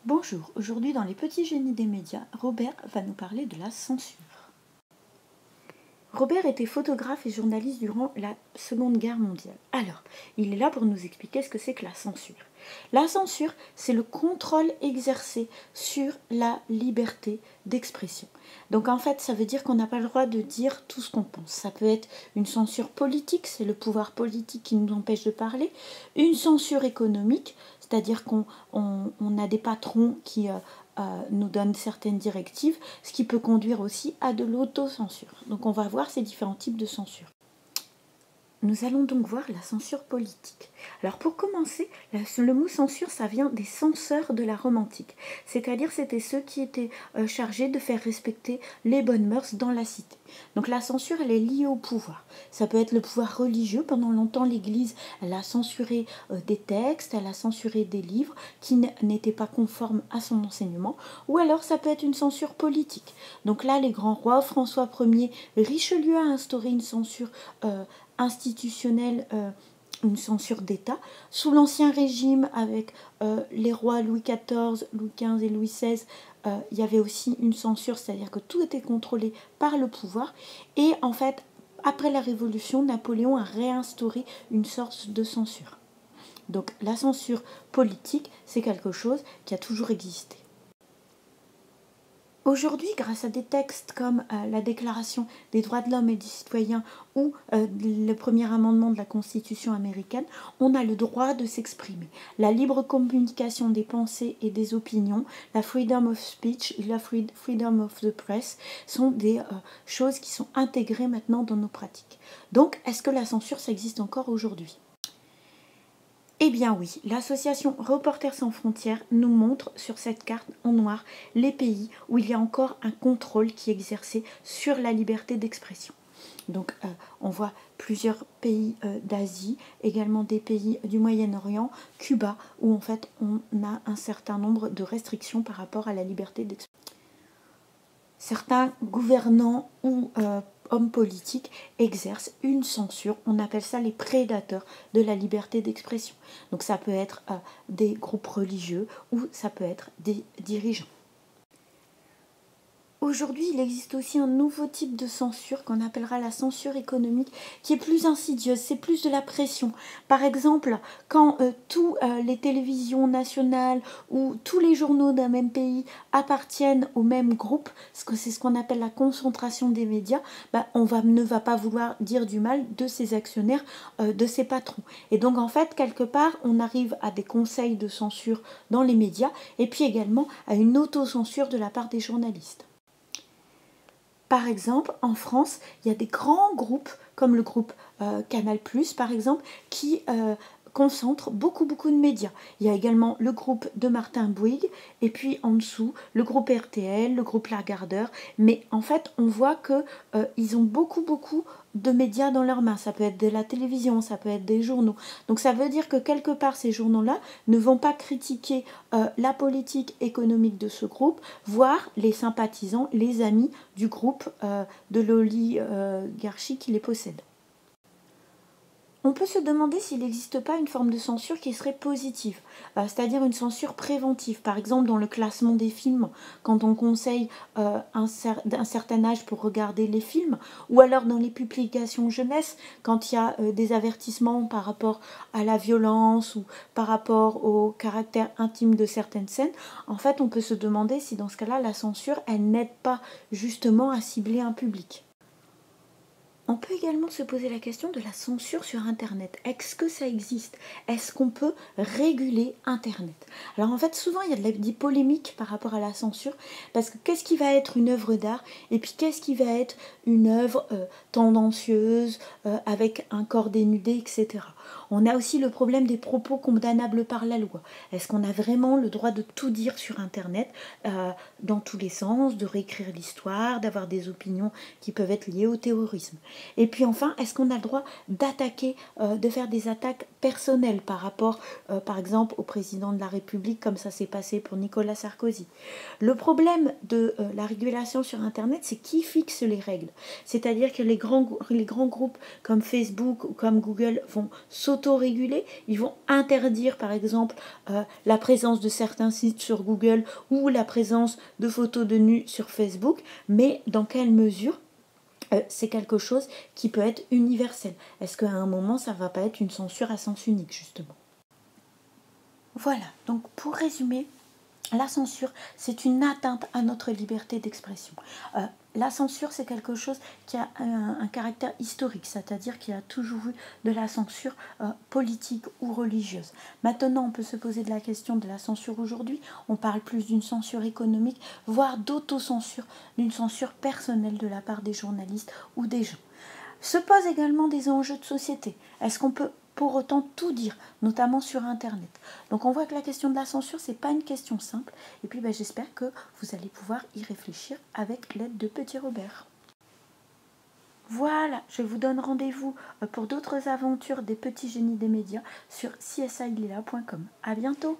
Bonjour, aujourd'hui dans les petits génies des médias, Robert va nous parler de la censure. Robert était photographe et journaliste durant la Seconde Guerre mondiale. Alors, il est là pour nous expliquer ce que c'est que la censure. La censure, c'est le contrôle exercé sur la liberté d'expression. Donc en fait, ça veut dire qu'on n'a pas le droit de dire tout ce qu'on pense. Ça peut être une censure politique, c'est le pouvoir politique qui nous empêche de parler. Une censure économique, c'est-à-dire qu'on a des patrons qui nous donnent certaines directives, ce qui peut conduire aussi à de l'autocensure. Donc on va voir ces différents types de censure. Nous allons donc voir la censure politique. Alors pour commencer, le mot censure, ça vient des censeurs de la Rome antique. C'est-à-dire c'était ceux qui étaient chargés de faire respecter les bonnes mœurs dans la cité. Donc la censure, elle est liée au pouvoir. Ça peut être le pouvoir religieux. Pendant longtemps, l'Église, elle a censuré des textes, elle a censuré des livres qui n'étaient pas conformes à son enseignement. Ou alors ça peut être une censure politique. Donc là, les grands rois, François Ier, Richelieu a instauré une censure institutionnelle, une censure d'État. Sous l'Ancien Régime, avec les rois Louis XIV, Louis XV et Louis XVI, il y avait aussi une censure, c'est-à-dire que tout était contrôlé par le pouvoir. Et en fait, après la Révolution, Napoléon a réinstauré une sorte de censure. Donc la censure politique, c'est quelque chose qui a toujours existé. Aujourd'hui, grâce à des textes comme la Déclaration des droits de l'homme et du citoyen ou le premier amendement de la Constitution américaine, on a le droit de s'exprimer. La libre communication des pensées et des opinions, la freedom of speech et la freedom of the press sont des choses qui sont intégrées maintenant dans nos pratiques. Donc, est-ce que la censure, ça existe encore aujourd'hui ? Eh bien oui, l'association Reporters sans frontières nous montre sur cette carte en noir les pays où il y a encore un contrôle qui est exercé sur la liberté d'expression. Donc on voit plusieurs pays d'Asie, également des pays du Moyen-Orient, Cuba, où en fait on a un certain nombre de restrictions par rapport à la liberté d'expression. Certains gouvernants ou hommes politiques exercent une censure, on appelle ça les prédateurs de la liberté d'expression. Donc ça peut être des groupes religieux ou ça peut être des dirigeants. Aujourd'hui, il existe aussi un nouveau type de censure qu'on appellera la censure économique qui est plus insidieuse, c'est plus de la pression. Par exemple, quand toutes les télévisions nationales ou tous les journaux d'un même pays appartiennent au même groupe, c'est ce qu'on appelle la concentration des médias, on ne va pas vouloir dire du mal de ses actionnaires, de ses patrons. Et donc en fait, quelque part, on arrive à des conseils de censure dans les médias et puis également à une autocensure de la part des journalistes. Par exemple, en France, il y a des grands groupes, comme le groupe Canal+, par exemple, qui concentrent beaucoup de médias. Il y a également le groupe de Martin Bouygues, et puis en dessous, le groupe RTL, le groupe Lagardère. Mais en fait, on voit qu'ils ont beaucoup de médias dans leurs mains. Ça peut être de la télévision, ça peut être des journaux. Donc ça veut dire que quelque part, ces journaux-là ne vont pas critiquer la politique économique de ce groupe, voire les sympathisants, les amis du groupe de l'oligarchie qui les possède. On peut se demander s'il n'existe pas une forme de censure qui serait positive, c'est-à-dire une censure préventive. Par exemple, dans le classement des films, quand on conseille d'un certain âge pour regarder les films, ou alors dans les publications jeunesse, quand il y a des avertissements par rapport à la violence ou par rapport au caractère intime de certaines scènes, en fait, on peut se demander si dans ce cas-là, la censure, elle n'aide pas justement à cibler un public. On peut également se poser la question de la censure sur Internet. Est-ce que ça existe ? Est-ce qu'on peut réguler Internet ? Alors en fait, souvent, il y a des polémiques par rapport à la censure, parce que qu'est-ce qui va être une œuvre d'art ? Et puis qu'est-ce qui va être une œuvre tendancieuse, avec un corps dénudé, etc. On a aussi le problème des propos condamnables par la loi. Est-ce qu'on a vraiment le droit de tout dire sur Internet, dans tous les sens, de réécrire l'histoire, d'avoir des opinions qui peuvent être liées au terrorisme ? Et puis enfin, est-ce qu'on a le droit d'attaquer, de faire des attaques personnelles par rapport, par exemple, au président de la République, comme ça s'est passé pour Nicolas Sarkozy ? Le problème de la régulation sur Internet, c'est qui fixe les règles. C'est-à-dire que les grands groupes comme Facebook ou comme Google vont s'autoréguler, ils vont interdire par exemple la présence de certains sites sur Google ou la présence de photos de nus sur Facebook, mais dans quelle mesure c'est quelque chose qui peut être universel? Est-ce qu'à un moment, ça ne va pas être une censure à sens unique, justement? Voilà, donc pour résumer, la censure, c'est une atteinte à notre liberté d'expression. La censure, c'est quelque chose qui a un caractère historique, c'est-à-dire qu'il y a toujours eu de la censure politique ou religieuse. Maintenant, on peut se poser de la question de la censure aujourd'hui. On parle plus d'une censure économique, voire d'autocensure, d'une censure personnelle de la part des journalistes ou des gens. Se posent également des enjeux de société. Est-ce qu'on peut pour autant tout dire, notamment sur Internet? Donc on voit que la question de la censure, c'est pas une question simple. Et puis j'espère que vous allez pouvoir y réfléchir avec l'aide de Petit Robert. Voilà, je vous donne rendez-vous pour d'autres aventures des petits génies des médias sur csilila.com. À bientôt!